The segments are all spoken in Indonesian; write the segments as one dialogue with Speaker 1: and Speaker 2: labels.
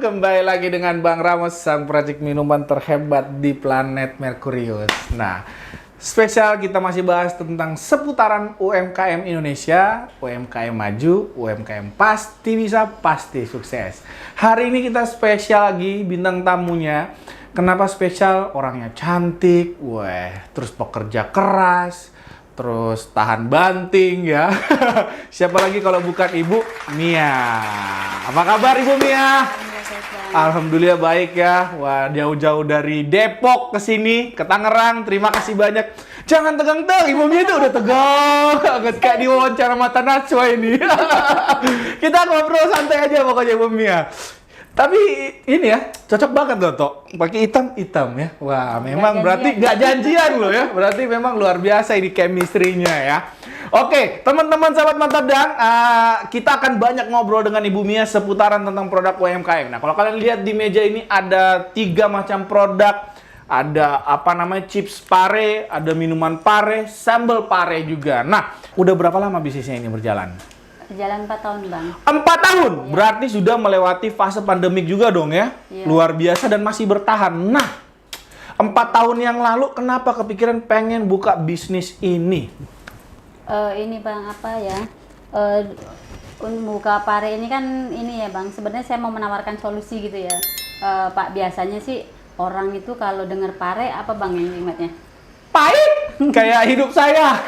Speaker 1: Kembali lagi dengan Bang Ramos, sang peracik minuman terhebat di planet Merkurius. Nah, spesial kita masih bahas tentang seputaran UMKM Indonesia, UMKM maju, UMKM pasti bisa, pasti sukses. Hari ini kita spesial lagi bintang tamunya. Kenapa spesial? Orangnya cantik, terus pekerja keras, terus tahan banting ya. Siapa lagi kalau bukan Ibu Mia. Apa kabar Ibu Mia? Alhamdulillah baik ya. Wah, jauh-jauh dari Depok ke sini, ke Tangerang. Terima kasih banyak. Jangan tegang-tegang, Ibu Mia itu udah tegang banget kayak di wawancara mata Najwa ini. Kita ngobrol santai aja pokoknya Ibu Mia. Tapi ini ya, cocok banget loh, Tok. Pakai hitam-hitam ya. Wah, memang berarti nggak janjian loh ya. Berarti memang luar biasa ini chemistry-nya ya. Oke, teman-teman sahabat Mantap Dan, kita akan banyak ngobrol dengan Ibu Mia seputaran tentang produk UMKM. Nah, kalau kalian lihat di meja ini ada 3 macam produk. Ada apa namanya chips pare, ada minuman pare, sambal pare juga. Nah, udah berapa lama bisnisnya ini berjalan?
Speaker 2: Jalan 4 tahun, Bang.
Speaker 1: 4 tahun?
Speaker 2: Iya.
Speaker 1: Berarti sudah melewati fase pandemik juga dong ya?
Speaker 2: Iya.
Speaker 1: Luar biasa dan masih bertahan. Nah, 4 tahun yang lalu kenapa kepikiran pengen buka bisnis ini?
Speaker 2: Ini Bang, apa ya? Buka pare ini kan ini ya Bang, sebenarnya saya mau menawarkan solusi gitu ya. Pak, biasanya sih orang itu kalau dengar pare, apa Bang yang ingatnya?
Speaker 1: Pahit! Kayak hidup saya.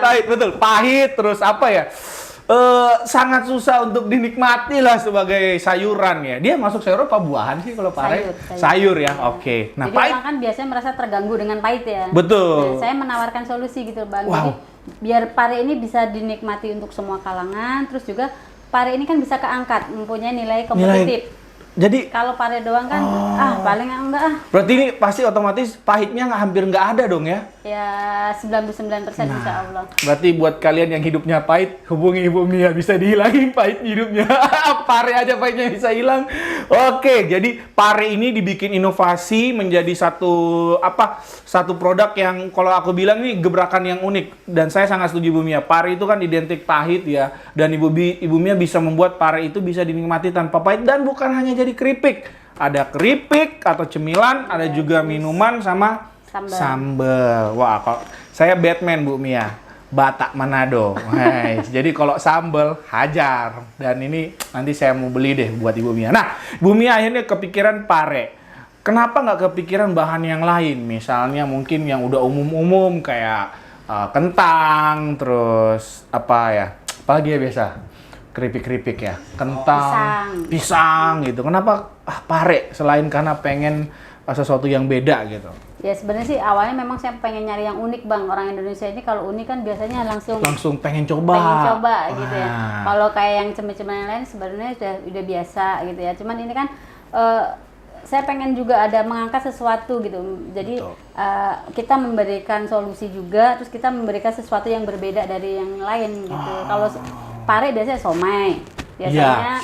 Speaker 1: Pahit, betul. Pahit, terus apa ya? Sangat susah untuk dinikmati lah sebagai sayuran ya. Dia masuk sayur apa buahan sih kalau pare? Sayur ya, oke. Nah,
Speaker 2: jadi
Speaker 1: pahit.
Speaker 2: orang kan biasanya merasa terganggu dengan pahit ya.
Speaker 1: Betul.
Speaker 2: Nah, saya menawarkan solusi gitu Bang.
Speaker 1: Wow.
Speaker 2: Jadi biar pare ini bisa dinikmati untuk semua kalangan, terus juga pare ini kan bisa keangkat, mempunyai nilai kompetitif.
Speaker 1: Jadi
Speaker 2: kalau pare doang kan, paling enggak ah.
Speaker 1: Berarti ini pasti otomatis pahitnya hampir nggak ada dong ya?
Speaker 2: Ya 99% insya Allah.
Speaker 1: Berarti buat kalian yang hidupnya pahit, hubungi Ibu Mia, bisa dihilangin pahit hidupnya. Pare aja pahitnya bisa hilang. Oke, jadi pare ini dibikin inovasi menjadi satu produk yang kalau aku bilang ini gebrakan yang unik. Dan saya sangat setuju Ibu Mia. Pare itu kan identik pahit ya. Dan Ibu Mia bisa membuat pare itu bisa dinikmati tanpa pahit dan bukan hanya jadi keripik. Ada keripik atau cemilan, ada juga minuman sama sambal. Wah, kalau saya Batman Bu Mia, Batak Manado. Jadi kalau sambal hajar. Dan ini nanti saya mau beli deh buat Ibu Mia. Nah, Bu Mia akhirnya kepikiran pare. Kenapa nggak kepikiran bahan yang lain? Misalnya mungkin yang udah umum-umum kayak kentang, terus apa ya? Apalagi ya biasa? Keripik-keripik ya, kentang, pisang gitu. Kenapa pare selain karena pengen sesuatu yang beda gitu?
Speaker 2: Ya sebenarnya sih awalnya memang saya pengen nyari yang unik Bang. Orang Indonesia ini kalau unik kan biasanya langsung
Speaker 1: pengen coba.
Speaker 2: Gitu ya. Kalau kayak yang cemilan yang lain sebenarnya udah biasa gitu ya. Cuman ini kan saya pengen juga ada mengangkat sesuatu gitu. Jadi kita memberikan solusi juga, terus kita memberikan sesuatu yang berbeda dari yang lain gitu. Kalau pare biasanya somai, biasanya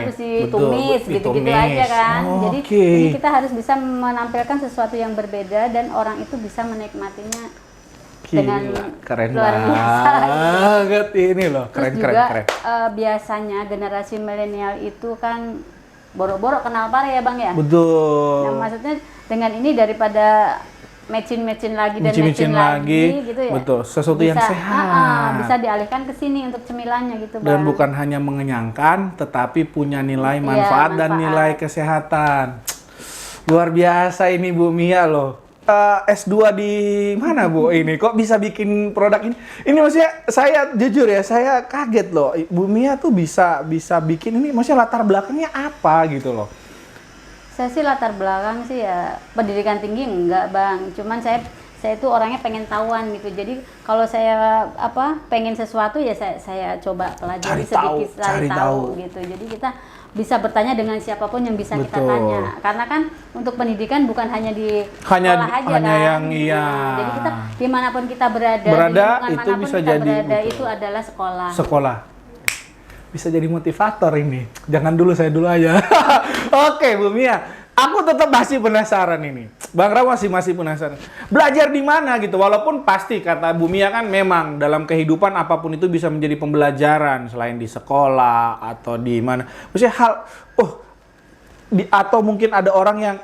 Speaker 2: terus ditumis gitu-gitu aja kan. Jadi ini kita harus bisa menampilkan sesuatu yang berbeda dan orang itu bisa menikmatinya. Dengan
Speaker 1: keren
Speaker 2: luar biasa
Speaker 1: banget ini loh, keren.
Speaker 2: Biasanya generasi milenial itu kan boro-boro kenal pare ya Bang ya.
Speaker 1: Betul.
Speaker 2: Nah maksudnya dengan ini daripada mecin lagi gitu ya.
Speaker 1: Betul, sesuatu yang sehat.
Speaker 2: Bisa dialihkan ke sini untuk cemilannya gitu Bang.
Speaker 1: Dan bukan hanya mengenyangkan, tetapi punya nilai manfaat dan nilai kesehatan. Luar biasa ini Bu Mia loh. S2 di mana Bu ini? Kok bisa bikin produk ini? Ini maksudnya saya jujur ya, saya kaget loh. Bu Mia tuh bisa bikin ini, maksudnya latar belakangnya apa gitu loh.
Speaker 2: Saya sih latar belakang sih ya pendidikan tinggi enggak Bang, cuman saya itu orangnya pengen tahuan gitu. Jadi kalau saya pengen sesuatu ya saya coba pelajari sedikit, cari tahu gitu. Jadi kita bisa bertanya dengan siapapun yang bisa kita tanya. Karena kan untuk pendidikan bukan hanya di sekolah aja kan.
Speaker 1: Yang
Speaker 2: jadi kita dimanapun kita berada di
Speaker 1: itu
Speaker 2: lingkungan manapun
Speaker 1: bisa
Speaker 2: kita
Speaker 1: jadi
Speaker 2: berada itu adalah sekolah.
Speaker 1: Bisa jadi motivator ini. Jangan dulu, saya dulu aja. Oke, Bu Mia. Aku tetap masih penasaran ini. Bang Ra masih penasaran. Belajar di mana gitu? Walaupun pasti kata Bu Mia kan memang dalam kehidupan apapun itu bisa menjadi pembelajaran selain di sekolah atau di mana. Maksudnya atau mungkin ada orang yang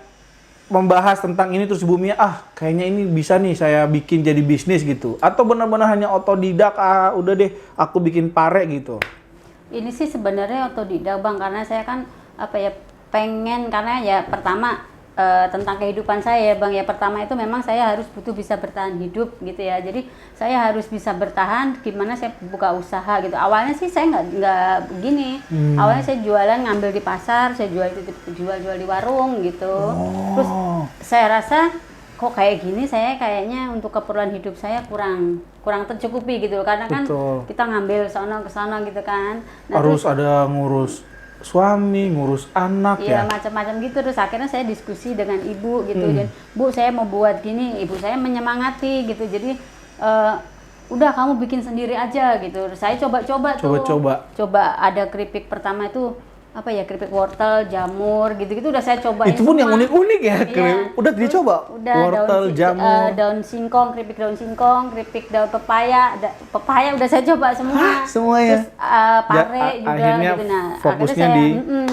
Speaker 1: membahas tentang ini terus Bu Mia, kayaknya ini bisa nih saya bikin jadi bisnis gitu. Atau benar-benar hanya otodidak, udah deh aku bikin pare gitu.
Speaker 2: Ini sih sebenarnya otodidak Bang, karena saya kan pengen, karena ya pertama tentang kehidupan saya ya Bang, ya pertama itu memang saya harus butuh bisa bertahan hidup gitu ya. Jadi saya harus bisa bertahan, gimana saya buka usaha gitu. Awalnya sih saya nggak begini. Awalnya saya jualan, ngambil di pasar, saya jual di warung gitu. Terus saya rasa kok kayak gini, saya kayaknya untuk keperluan hidup saya kurang tercukupi gitu, karena kan kita ngambil sono ke sono gitu kan. Nah,
Speaker 1: harus ada ngurus suami, ngurus anak
Speaker 2: ya macam-macam gitu. Terus akhirnya saya diskusi dengan ibu gitu, dan Bu saya mau buat gini, ibu saya menyemangati gitu. Jadi udah kamu bikin sendiri aja gitu. Saya coba ada keripik pertama itu keripik wortel, jamur gitu-gitu udah saya cobain.
Speaker 1: Itu pun
Speaker 2: semua.
Speaker 1: Yang unik-unik ya.
Speaker 2: Iya.
Speaker 1: Udah dicoba.
Speaker 2: Udah
Speaker 1: wortel, jamur,
Speaker 2: daun singkong, keripik daun singkong, keripik daun pepaya, pepaya udah saya coba semua.
Speaker 1: Semua ya.
Speaker 2: Terus pare juga
Speaker 1: akhirnya
Speaker 2: gitu. Nah,
Speaker 1: fokusnya
Speaker 2: akhirnya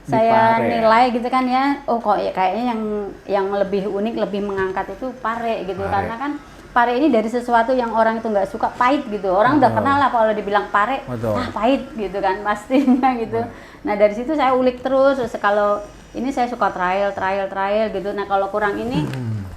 Speaker 2: saya
Speaker 1: pare.
Speaker 2: nilai gitu kan ya. Oh kok ya kayaknya yang lebih unik, lebih mengangkat itu pare gitu. Karena kan pare ini dari sesuatu yang orang itu nggak suka, pahit gitu. Orang udah kenal lah kalau dibilang pare, pahit gitu kan pastinya gitu. Nah dari situ saya ulik terus kalau ini saya suka trial gitu. Nah kalau kurang ini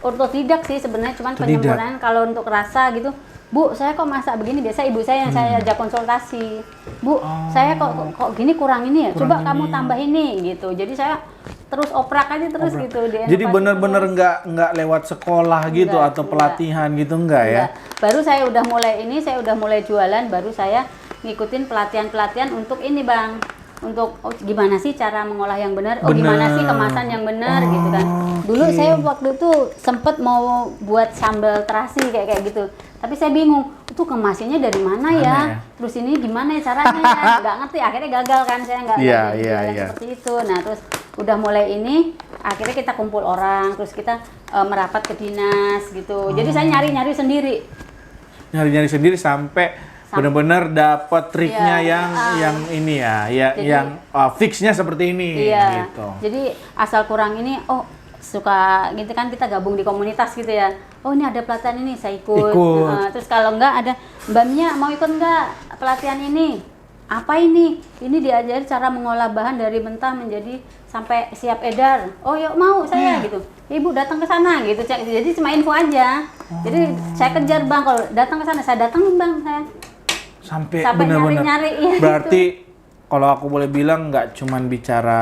Speaker 2: otodidak sih sebenarnya, cuman penyempurnaan kalau untuk rasa gitu. Bu, saya kok masak begini, biasa ibu saya yang saya ajak konsultasi. Bu, saya kok gini kurang ini ya. Coba kamu tambah ini gitu. Jadi saya terus oprak aja terus gitu.
Speaker 1: Jadi benar-benar nggak lewat sekolah gitu atau pelatihan gitu ya?
Speaker 2: Baru saya udah mulai jualan, baru saya ngikutin pelatihan untuk ini Bang. Untuk gimana sih cara mengolah yang benar, gimana sih kemasan yang benar gitu kan. Dulu saya waktu itu sempet mau buat sambal terasi kayak gitu, tapi saya bingung itu kemasannya dari mana ya? Terus ini gimana ya caranya ya? Nggak ngerti, akhirnya gagal kan, saya nggak jualan seperti itu. Nah terus udah mulai ini, akhirnya kita kumpul orang, terus kita merapat ke dinas gitu. Jadi saya nyari sendiri sampai benar-benar dapat triknya yang ini yang fixnya seperti ini gitu. Jadi asal kurang ini, suka gitu kan, kita gabung di komunitas gitu ya. Oh ini ada pelatihan ini, saya ikut. Terus kalau enggak ada, Mbak Mia mau ikut enggak pelatihan ini? Apa ini? Ini diajari cara mengolah bahan dari mentah menjadi sampai siap edar. Oh yuk mau saya gitu. Ibu datang ke sana gitu. Jadi cuma info aja. Jadi saya kejar Bang, kalau datang ke sana saya datang Bang saya.
Speaker 1: Sampai benar-benar
Speaker 2: nyari.
Speaker 1: Berarti kalau aku boleh bilang nggak cuman bicara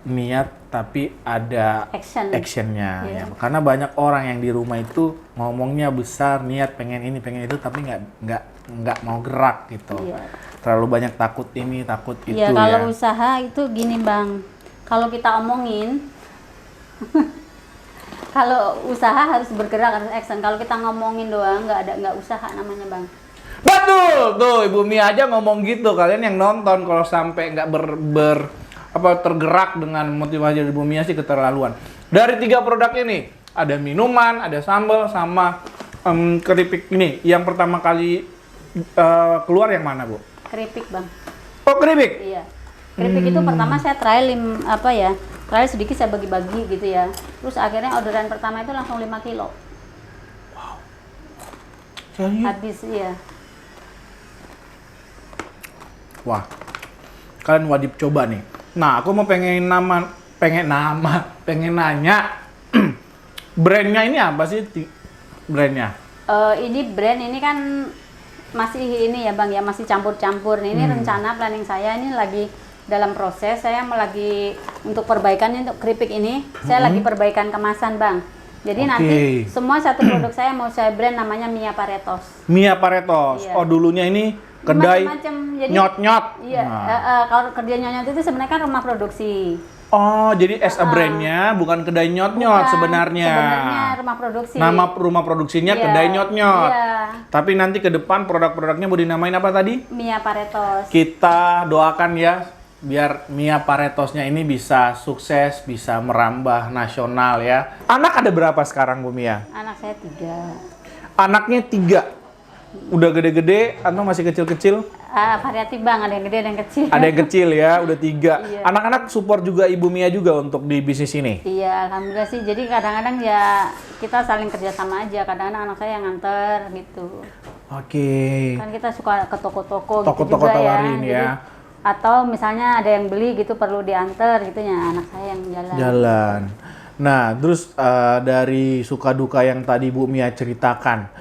Speaker 1: niat tapi ada actionnya ya. Karena banyak orang yang di rumah itu ngomongnya besar, niat pengen ini pengen itu, tapi nggak mau gerak gitu. Terlalu banyak takut ini takut itu ya.
Speaker 2: Kalau usaha itu gini Bang, kalau kita omongin kalau usaha harus bergerak, harus action. Kalau kita ngomongin doang nggak usaha namanya Bang.
Speaker 1: Betul, tuh Ibu Mia aja ngomong gitu. Kalian yang nonton kalau sampai nggak tergerak dengan motivasi dari Ibu Mia sih keterlaluan. Dari 3 produk ini, ada minuman, ada sambal, sama keripik ini. Yang pertama kali keluar yang mana Bu?
Speaker 2: Keripik Bang.
Speaker 1: Oh keripik?
Speaker 2: Iya. Keripik itu pertama saya trial sedikit saya bagi-bagi gitu ya. Terus akhirnya orderan pertama itu langsung 5 kilo.
Speaker 1: Wow. Jadi?
Speaker 2: Habis iya.
Speaker 1: Wah, kalian wajib coba nih. Nah, aku mau pengen nanya, brandnya ini apa sih brandnya?
Speaker 2: Ini brand ini kan masih ini ya Bang ya, masih campur-campur. Ini rencana planning saya ini lagi dalam proses. Saya lagi untuk perbaikannya untuk keripik ini, saya lagi perbaikan kemasan Bang. Jadi nanti semua satu produk saya mau saya brand namanya Mia Paretos.
Speaker 1: Mia Paretos. Iya. Oh dulunya ini kedai nyot-nyot.
Speaker 2: Iya. Kalau kedai nyot-nyot itu sebenarnya kan rumah produksi.
Speaker 1: Oh, jadi as a brandnya bukan kedai nyot-nyot sebenarnya.
Speaker 2: Sebenarnya rumah produksi.
Speaker 1: Nama rumah produksinya kedai nyot-nyot. Tapi nanti ke depan produk-produknya mau dinamain apa tadi?
Speaker 2: Mia Paretos.
Speaker 1: Kita doakan ya biar Mia Paretosnya ini bisa sukses, bisa merambah nasional ya. Anak ada berapa sekarang Bu Mia?
Speaker 2: Anak saya 3.
Speaker 1: Anaknya 3. Udah gede-gede atau masih kecil-kecil?
Speaker 2: Variatif bang, ada yang gede, ada yang kecil.
Speaker 1: Ada yang kecil ya, udah 3.
Speaker 2: Iya.
Speaker 1: Anak-anak support juga Ibu Mia juga untuk di bisnis ini?
Speaker 2: Iya, alhamdulillah sih. Jadi kadang-kadang ya kita saling kerjasama aja. Kadang-kadang anak saya yang nganter gitu.
Speaker 1: Oke.
Speaker 2: Kan kita suka ke toko-toko gitu
Speaker 1: Toko-toko
Speaker 2: juga
Speaker 1: tawarin
Speaker 2: Jadi,
Speaker 1: ya.
Speaker 2: atau misalnya ada yang beli gitu perlu diantar gitu ya, anak saya yang jalan.
Speaker 1: Jalan. Nah, terus dari suka duka yang tadi Bu Mia ceritakan,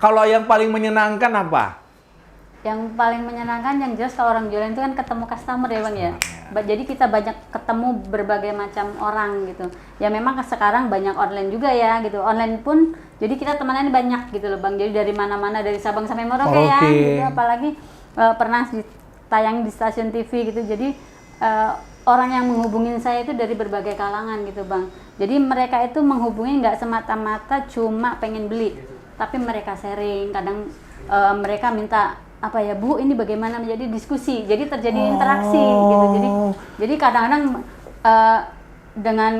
Speaker 1: kalau yang paling menyenangkan apa?
Speaker 2: Yang paling menyenangkan yang jelas kalau orang jualan itu kan ketemu customer ya bang ya. Jadi kita banyak ketemu berbagai macam orang gitu. Ya memang sekarang banyak online juga ya gitu. Online pun jadi kita temanannya banyak gitu loh bang. Jadi dari mana-mana, dari Sabang sampai Merauke ya gitu. Apalagi pernah tayang di stasiun TV gitu. Jadi orang yang menghubungin saya itu dari berbagai kalangan gitu bang. Jadi mereka itu menghubungi nggak semata-mata cuma pengen beli, tapi mereka sharing. Kadang mereka minta apa ya Bu, ini bagaimana, menjadi diskusi, jadi terjadi interaksi gitu. Jadi kadang-kadang dengan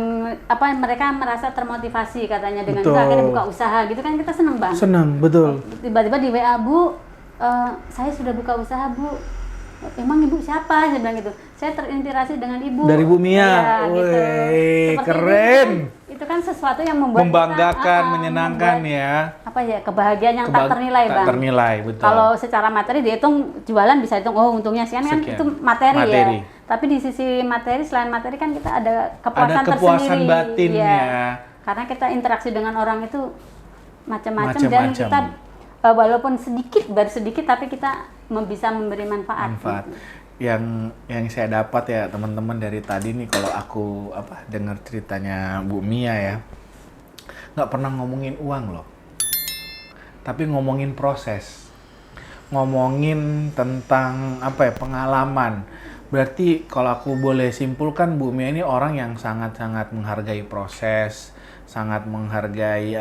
Speaker 2: apa mereka merasa termotivasi katanya dengan kita akhirnya buka usaha gitu kan, kita seneng bang.
Speaker 1: Senang, betul.
Speaker 2: Tiba-tiba di WA Bu, saya sudah buka usaha Bu. Emang Ibu siapa? Saya bilang gitu. Saya terinspirasi dengan Ibu.
Speaker 1: Dari Bu Mia.
Speaker 2: Ya, gitu.
Speaker 1: Wih,
Speaker 2: Seperti
Speaker 1: keren.
Speaker 2: Itu kan sesuatu yang membuat
Speaker 1: Membanggakan,
Speaker 2: kita,
Speaker 1: menyenangkan
Speaker 2: membuat,
Speaker 1: ya.
Speaker 2: apa ya, kebahagiaan yang tak ternilai bang.
Speaker 1: Tak ternilai, betul.
Speaker 2: Kalau secara materi dihitung, jualan bisa hitung, oh untungnya sekian kan, itu materi ya. Tapi di sisi materi, selain materi kan kita ada kepuasan tersendiri.
Speaker 1: Batin ya.
Speaker 2: Karena kita interaksi dengan orang itu macam-macam dan kita walaupun sedikit, baru sedikit, tapi kita bisa memberi manfaat.
Speaker 1: Gitu. Yang saya dapat ya teman-teman dari tadi nih, kalau aku dengar ceritanya Bu Mia ya, nggak pernah ngomongin uang loh, tapi ngomongin proses, ngomongin tentang pengalaman. Berarti kalau aku boleh simpulkan, Bu Mia ini orang yang sangat-sangat menghargai proses, sangat menghargai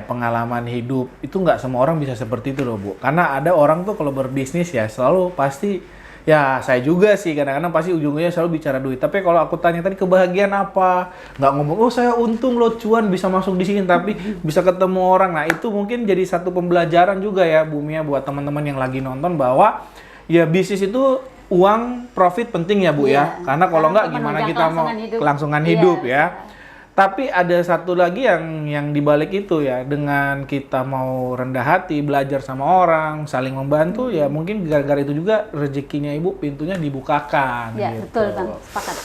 Speaker 1: pengalaman hidup. Itu nggak semua orang bisa seperti itu loh Bu. Karena ada orang tuh kalau berbisnis ya selalu pasti, ya saya juga sih kadang-kadang pasti ujungnya selalu bicara duit. Tapi kalau aku tanya tadi kebahagiaan apa, nggak ngomong oh saya untung loh cuan bisa masuk di sini, tapi bisa ketemu orang. Nah itu mungkin jadi satu pembelajaran juga ya Bu Mia buat teman-teman yang lagi nonton, bahwa ya bisnis itu uang, profit penting ya Bu ya. Karena kalau nggak gimana kita mau kelangsungan hidup ya. Tapi ada satu lagi yang dibalik itu ya, dengan kita mau rendah hati, belajar sama orang, saling membantu, ya mungkin gara-gara itu juga rezekinya Ibu pintunya dibukakan.
Speaker 2: Ya
Speaker 1: gitu.
Speaker 2: betul bang, sepakat.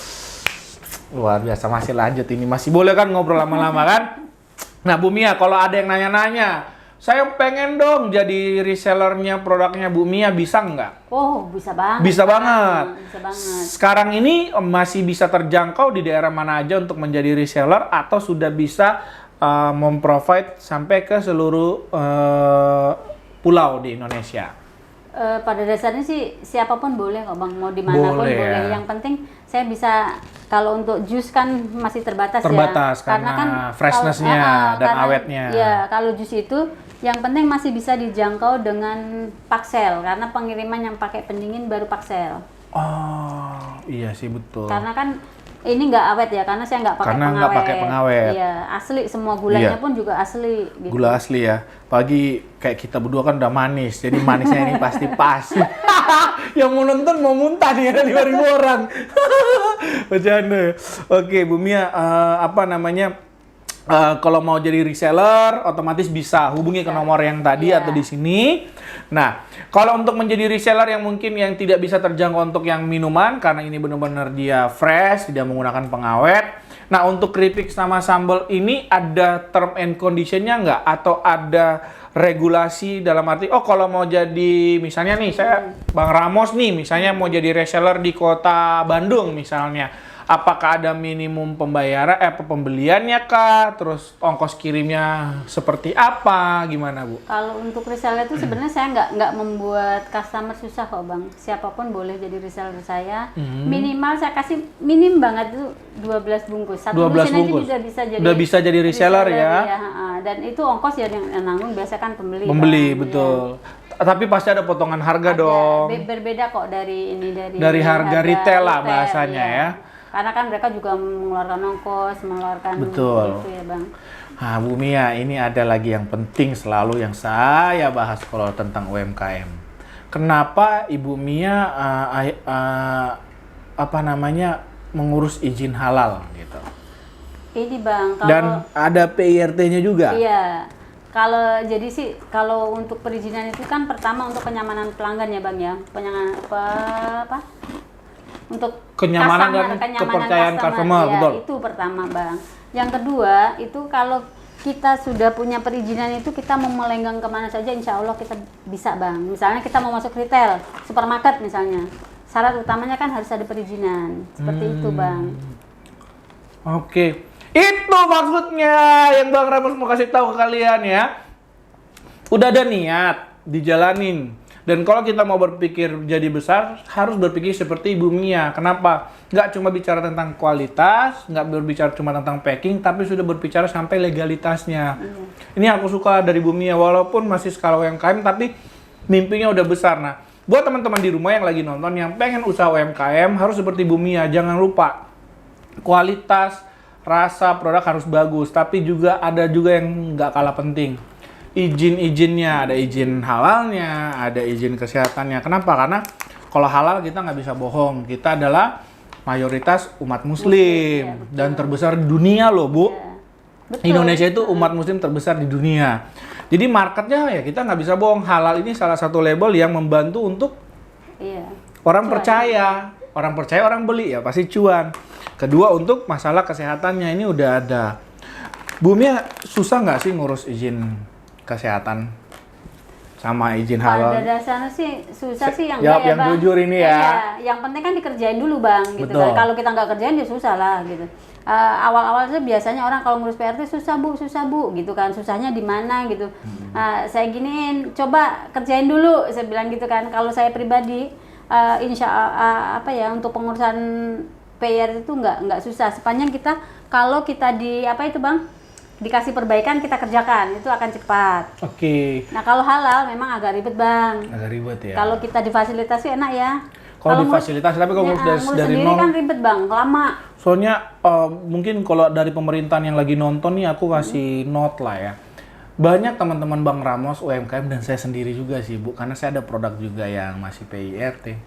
Speaker 1: Luar biasa, masih lanjut ini, masih boleh kan ngobrol lama-lama kan? Nah Bu Mia, kalau ada yang nanya-nanya, saya pengen dong jadi resellernya produknya Bu Mia, bisa nggak?
Speaker 2: Oh, bisa banget.
Speaker 1: Bisa banget.
Speaker 2: Bisa banget.
Speaker 1: Sekarang ini masih bisa terjangkau di daerah mana aja untuk menjadi reseller, atau sudah bisa memprovide sampai ke seluruh pulau di Indonesia?
Speaker 2: Pada dasarnya sih siapapun boleh kok bang, mau dimanapun boleh.
Speaker 1: Ya.
Speaker 2: Yang penting saya bisa, kalau untuk jus kan masih terbatas ya.
Speaker 1: Karena kan freshness-nya dan awetnya.
Speaker 2: Ya, kalau jus itu yang penting masih bisa dijangkau dengan paksel, karena pengiriman yang pakai pendingin baru paksel.
Speaker 1: Oh, iya sih betul.
Speaker 2: Karena kan ini nggak awet ya, karena saya nggak pakai pengawet. Iya, asli, semua gulanya pun juga asli. Gitu.
Speaker 1: Gula asli ya. Pagi kayak kita berdua kan udah manis, jadi manisnya ini pasti pas. Yang mau nonton mau muntah nih, ada 5.000 orang. Bercanda. Oke, Bu Mia, kalau mau jadi reseller, otomatis bisa hubungi ke nomor yang tadi atau di sini. Nah, kalau untuk menjadi reseller yang mungkin yang tidak bisa terjangkau untuk yang minuman, karena ini benar-benar dia fresh, tidak menggunakan pengawet. Nah, untuk keripik sama sambal ini ada term and condition-nya nggak? Atau ada regulasi dalam arti, oh kalau mau jadi, misalnya nih, saya Bang Ramos nih, misalnya mau jadi reseller di kota Bandung misalnya. Apakah ada minimum pembayaran, pembeliannya kah? Terus ongkos kirimnya seperti apa? Gimana, Bu?
Speaker 2: Kalau untuk reseller itu sebenarnya saya nggak membuat customer susah kok, Bang. Siapapun boleh jadi reseller saya. Minimal saya kasih minim banget itu 12 bungkus. Satu
Speaker 1: 12
Speaker 2: lusin aja
Speaker 1: bungkus.
Speaker 2: udah bisa jadi
Speaker 1: reseller ya.
Speaker 2: Dan itu ongkos ya yang nanggung biasa kan pembeli.
Speaker 1: Pembeli,
Speaker 2: Bang.
Speaker 1: betul. Tapi pasti ada potongan harga
Speaker 2: Ada,
Speaker 1: dong.
Speaker 2: berbeda kok
Speaker 1: Dari harga retail lah bahasanya ya.
Speaker 2: Karena kan mereka juga mengeluarkan ongkos, mengeluarkan
Speaker 1: Betul.
Speaker 2: gitu ya, Bang.
Speaker 1: Nah, Bu Mia, ini ada lagi yang penting selalu yang saya bahas kalau tentang UMKM. Kenapa Ibu Mia mengurus izin halal gitu?
Speaker 2: Ini, Bang, kalau
Speaker 1: Dan ada PIRT-nya juga.
Speaker 2: iya. Kalau untuk perizinan itu kan pertama untuk kenyamanan pelanggan ya, Bang ya. Apa? Untuk
Speaker 1: Kenyamanan dan kepercayaan customer,
Speaker 2: ya,
Speaker 1: betul.
Speaker 2: itu pertama, Bang. Yang kedua, itu kalau kita sudah punya perizinan itu kita mau melenggang kemana saja insya Allah kita bisa, Bang. Misalnya kita mau masuk retail, supermarket misalnya. Syarat utamanya kan harus ada perizinan. Seperti itu, Bang.
Speaker 1: Oke. Itu maksudnya yang Bang Ramos mau kasih tahu ke kalian ya. Udah ada niat, dijalanin. Dan kalau kita mau berpikir jadi besar, harus berpikir seperti Ibu Mia. Kenapa? Nggak cuma bicara tentang kualitas, nggak berbicara cuma tentang packing, tapi sudah berbicara sampai legalitasnya. Ini aku suka dari Ibu Mia, walaupun masih skala UMKM, tapi mimpinya udah besar. Nah, buat teman-teman di rumah yang lagi nonton, yang pengen usaha UMKM, harus seperti Ibu Mia. Jangan lupa, kualitas, rasa produk harus bagus, tapi juga ada juga yang nggak kalah penting. Izin-izinnya, ada izin halalnya, ada izin kesehatannya. Kenapa? Karena kalau halal kita nggak bisa bohong. Kita adalah mayoritas umat muslim
Speaker 2: ya, betul.
Speaker 1: dan terbesar di dunia loh, Bu.
Speaker 2: Ya. Betul.
Speaker 1: Indonesia itu umat muslim terbesar di dunia. Jadi marketnya ya kita nggak bisa bohong. Halal ini salah satu label yang membantu untuk
Speaker 2: Iya.
Speaker 1: orang
Speaker 2: Cuan.
Speaker 1: percaya. Orang percaya, orang beli ya pasti cuan. Kedua, untuk masalah kesehatannya ini udah ada. Bu Mia, susah nggak sih ngurus izin kesehatan sama izin halal?
Speaker 2: Pada dasarnya sih susah sih yang
Speaker 1: Jawab
Speaker 2: enggak ya,
Speaker 1: yang
Speaker 2: Bang.
Speaker 1: jujur ini ya.
Speaker 2: Iya, yang penting kan dikerjain dulu, Bang, gitu
Speaker 1: Betul.
Speaker 2: kan. Kalau kita nggak kerjain ya susah lah gitu. Awal-awal sih biasanya orang kalau ngurus PRT susah bu, gitu kan. Susahnya di mana gitu. Saya giniin, coba kerjain dulu, saya bilang gitu kan. Kalau saya pribadi, untuk pengurusan PR itu nggak susah. Sepanjang kalau kita dikasih perbaikan kita kerjakan, itu akan cepat.
Speaker 1: Oke.
Speaker 2: Nah kalau halal memang agak ribet, Bang.
Speaker 1: Agak ribet ya.
Speaker 2: Kalau kita difasilitasi enak ya.
Speaker 1: Kalau difasilitasi, tapi kalau ngurus
Speaker 2: ngurus
Speaker 1: dari
Speaker 2: sendiri
Speaker 1: nol,
Speaker 2: kan ribet, Bang, lama.
Speaker 1: soalnya mungkin kalau dari pemerintahan yang lagi nonton nih, aku kasih note lah ya. Banyak teman-teman Bang Ramos UMKM dan saya sendiri juga sih, Bu, karena saya ada produk juga yang masih PIRT.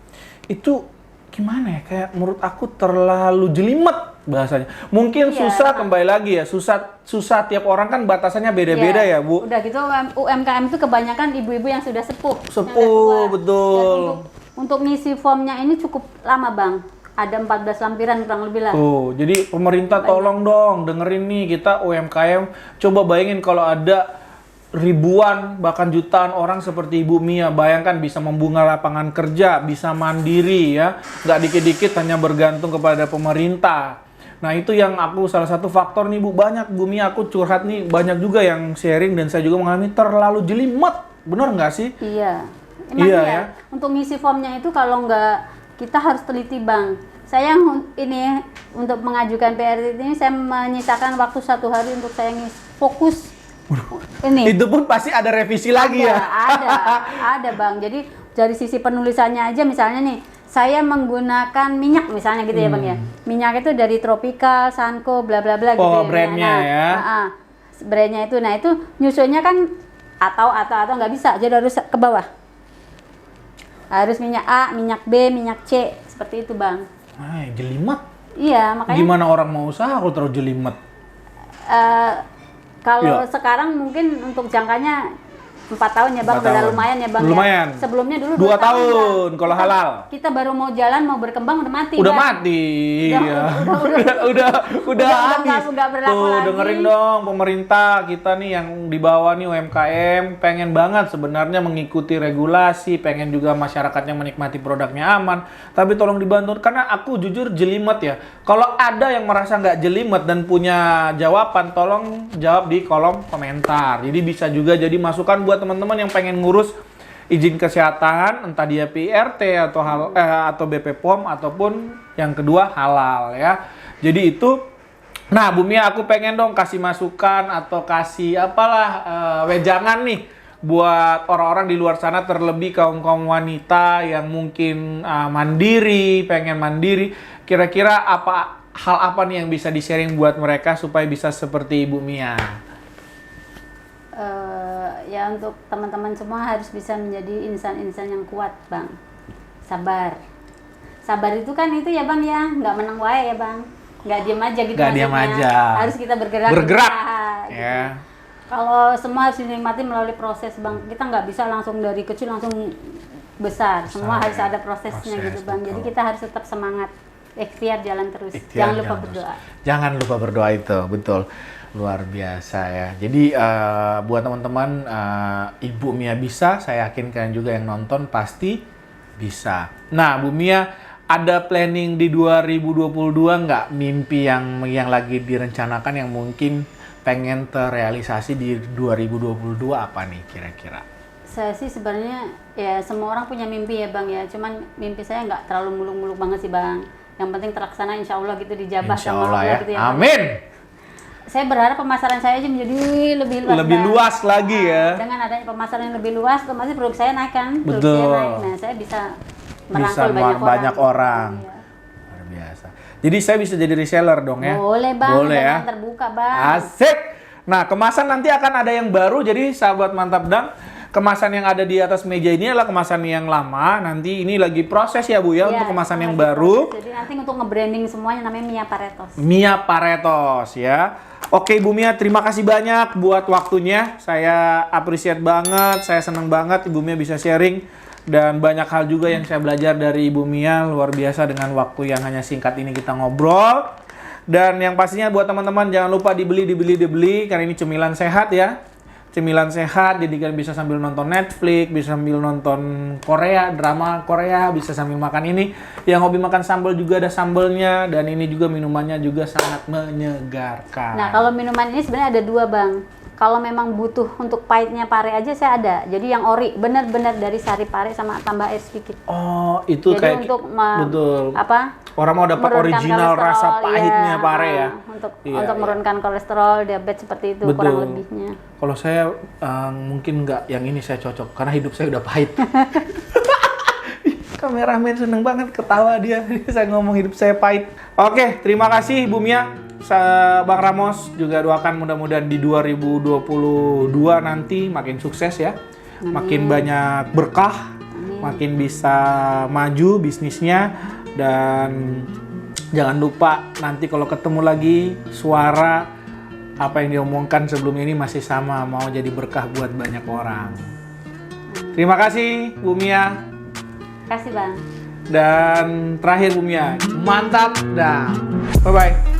Speaker 1: Itu gimana ya, kayak menurut aku terlalu jelimet bahasanya. Mungkin
Speaker 2: Iya,
Speaker 1: susah, kembali lagi ya, susah tiap orang kan batasannya beda-beda ya, Bu.
Speaker 2: Udah gitu UMKM itu kebanyakan ibu-ibu yang sudah sepuh. yang
Speaker 1: Sepuh,
Speaker 2: udah tua.
Speaker 1: betul.
Speaker 2: Dan untuk ngisi formnya ini cukup lama, Bang. Ada 14 lampiran kurang lebih lah.
Speaker 1: Tuh, jadi pemerintah tolong dong dengerin nih, kita UMKM, coba bayangin kalau ada ribuan bahkan jutaan orang seperti Ibu Mia, bayangkan bisa membuka lapangan kerja, bisa mandiri ya, nggak dikit-dikit hanya bergantung kepada pemerintah. Nah itu yang aku salah satu faktor nih Bu, banyak Bu Mia, aku curhat nih, banyak juga yang sharing dan saya juga mengalami terlalu jelimet, bener nggak sih?
Speaker 2: Iya.
Speaker 1: Iya
Speaker 2: Emang
Speaker 1: ya.
Speaker 2: Untuk ngisi formnya itu kalau nggak, kita harus teliti, Bang. Saya ini untuk mengajukan PRT ini saya menyisakan waktu 1 hari untuk saya fokus. Ini.
Speaker 1: Itu pun pasti ada revisi lagi ya?
Speaker 2: Ada, Bang. Jadi dari sisi penulisannya aja, misalnya nih, saya menggunakan minyak misalnya gitu ya, Bang ya. Minyak itu dari Tropical, Sanko, bla bla bla gitu.
Speaker 1: Oh,
Speaker 2: ya.
Speaker 1: brandnya ya.
Speaker 2: Brandnya itu, nah itu nyusunnya kan atau nggak bisa, jadi harus ke bawah. Harus minyak A, minyak B, minyak C, seperti itu, Bang.
Speaker 1: Jelimet.
Speaker 2: Iya, makanya.
Speaker 1: Gimana orang mau usaha kalau terlalu jelimet?
Speaker 2: Kalau
Speaker 1: Iya.
Speaker 2: sekarang mungkin untuk jangkanya 4 tahun ya Bang,
Speaker 1: 4 tahun.
Speaker 2: udah lumayan ya Bang.
Speaker 1: Lumayan.
Speaker 2: Ya. Sebelumnya dulu
Speaker 1: 2 tahun
Speaker 2: Bang.
Speaker 1: kalau halal.
Speaker 2: Kita baru mau jalan, mau berkembang udah mati.
Speaker 1: Udah
Speaker 2: Bang.
Speaker 1: mati.
Speaker 2: Udah
Speaker 1: Habis.
Speaker 2: nggak berlaku
Speaker 1: Tuh,
Speaker 2: lagi.
Speaker 1: dengerin dong pemerintah kita nih yang di bawah nih UMKM pengen banget sebenarnya mengikuti regulasi, pengen juga masyarakatnya menikmati produknya aman. Tapi tolong dibantu karena aku jujur jelimet ya. Kalau ada yang merasa nggak jelimet dan punya jawaban, tolong jawab di kolom komentar. Jadi bisa juga jadi masukan buat teman-teman yang pengen ngurus izin kesehatan, entah dia PRT atau BP POM ataupun yang kedua halal ya. Jadi itu, nah Bu Mia aku pengen dong kasih masukan atau kasih apalah wejangan nih buat orang-orang di luar sana, terlebih kaum wanita yang mungkin mandiri, pengen mandiri. Kira-kira hal apa nih yang bisa di-sharing buat mereka supaya bisa seperti Ibu Mia?
Speaker 2: Ya untuk teman-teman semua harus bisa menjadi insan-insan yang kuat Bang. Sabar itu kan itu ya Bang ya, nggak menang wae ya Bang, nggak diem aja gitu.
Speaker 1: Nggak diem aja,
Speaker 2: harus kita bergerak gitu.
Speaker 1: Ya.
Speaker 2: Kalau semua harus dinikmati melalui proses Bang, kita nggak bisa langsung dari kecil langsung besar, semua harus ada prosesnya gitu Bang.
Speaker 1: Betul.
Speaker 2: Jadi kita harus tetap semangat, ikhtiar jalan terus,
Speaker 1: Ikhtiar
Speaker 2: jangan lupa
Speaker 1: jalan
Speaker 2: berdoa.
Speaker 1: Jangan lupa berdoa itu, betul. Luar biasa ya. Jadi buat teman-teman, Ibu Mia bisa, saya yakin kalian juga yang nonton pasti bisa. Nah, Bu Mia, ada planning di 2022 nggak? Mimpi yang lagi direncanakan yang mungkin pengen terrealisasi di 2022 apa nih kira-kira?
Speaker 2: Saya sih sebenarnya ya semua orang punya mimpi ya Bang ya, cuman mimpi saya nggak terlalu muluk-muluk banget sih Bang. Yang penting terlaksana, insya Allah gitu, dijabah
Speaker 1: Insya
Speaker 2: sama
Speaker 1: Allah
Speaker 2: Allah
Speaker 1: ya.
Speaker 2: gitu ya.
Speaker 1: Amin.
Speaker 2: Saya berharap pemasaran saya aja menjadi lebih luas.
Speaker 1: Lebih
Speaker 2: Bang.
Speaker 1: luas lagi ya.
Speaker 2: Dengan adanya pemasaran yang lebih luas, otomatis produk saya naik kan. Produk
Speaker 1: Betul.
Speaker 2: saya naik. Nah, saya bisa merangkul banyak
Speaker 1: orang.
Speaker 2: Iya.
Speaker 1: Luar biasa. Jadi saya bisa jadi reseller dong ya?
Speaker 2: Boleh Bang,
Speaker 1: Boleh ya.
Speaker 2: terbuka Bang.
Speaker 1: Asik. Nah, kemasan nanti akan ada yang baru. Jadi sahabat Mantap Dang, kemasan yang ada di atas meja ini adalah kemasan yang lama. Nanti ini lagi proses ya Bu ya,
Speaker 2: Iya,
Speaker 1: untuk kemasan yang
Speaker 2: lagi
Speaker 1: baru.
Speaker 2: proses. Jadi nanti untuk nge-branding semuanya namanya Mia Paretos.
Speaker 1: Mia Paretos ya. Oke Bu Mia, terima kasih banyak buat waktunya. Saya appreciate banget, saya senang banget Ibu Mia bisa sharing. Dan banyak hal juga yang saya belajar dari Ibu Mia, luar biasa dengan waktu yang hanya singkat ini kita ngobrol. Dan yang pastinya buat teman-teman jangan lupa dibeli, karena ini cemilan sehat ya. Cemilan sehat, jadi kalian bisa sambil nonton Netflix, bisa sambil nonton Korea, drama Korea, bisa sambil makan ini. Yang hobi makan sambal juga ada sambalnya, dan ini juga minumannya juga sangat menyegarkan.
Speaker 2: Nah, kalau minuman ini sebenarnya ada 2 Bang. Kalau memang butuh untuk pahitnya pare aja saya ada. Jadi yang ori, benar-benar dari sari pare sama tambah air sedikit.
Speaker 1: Oh, itu
Speaker 2: jadi
Speaker 1: kayak
Speaker 2: untuk
Speaker 1: betul.
Speaker 2: Apa?
Speaker 1: Orang mau dapat
Speaker 2: menurunkan
Speaker 1: original rasa
Speaker 2: kolesterol,
Speaker 1: pahitnya
Speaker 2: ya,
Speaker 1: pare ya.
Speaker 2: Untuk
Speaker 1: Iya.
Speaker 2: menurunkan kolesterol, diabetes seperti itu
Speaker 1: Betul.
Speaker 2: kurang lebihnya.
Speaker 1: Kalau saya mungkin nggak yang ini saya cocok karena hidup saya udah pahit. Kameramen seneng banget ketawa dia. Saya ngomong hidup saya pahit. Oke, terima kasih Bu Mia. Bang Ramos juga doakan mudah-mudahan di 2022 nanti makin sukses ya. Makin banyak berkah, makin bisa maju bisnisnya, dan jangan lupa nanti kalau ketemu lagi suara apa yang diomongkan sebelum ini masih sama, mau jadi berkah buat banyak orang. Terima kasih Bu Mia.
Speaker 2: Kasih Bang.
Speaker 1: Dan terakhir Bu Mia, mantap dah. Bye bye.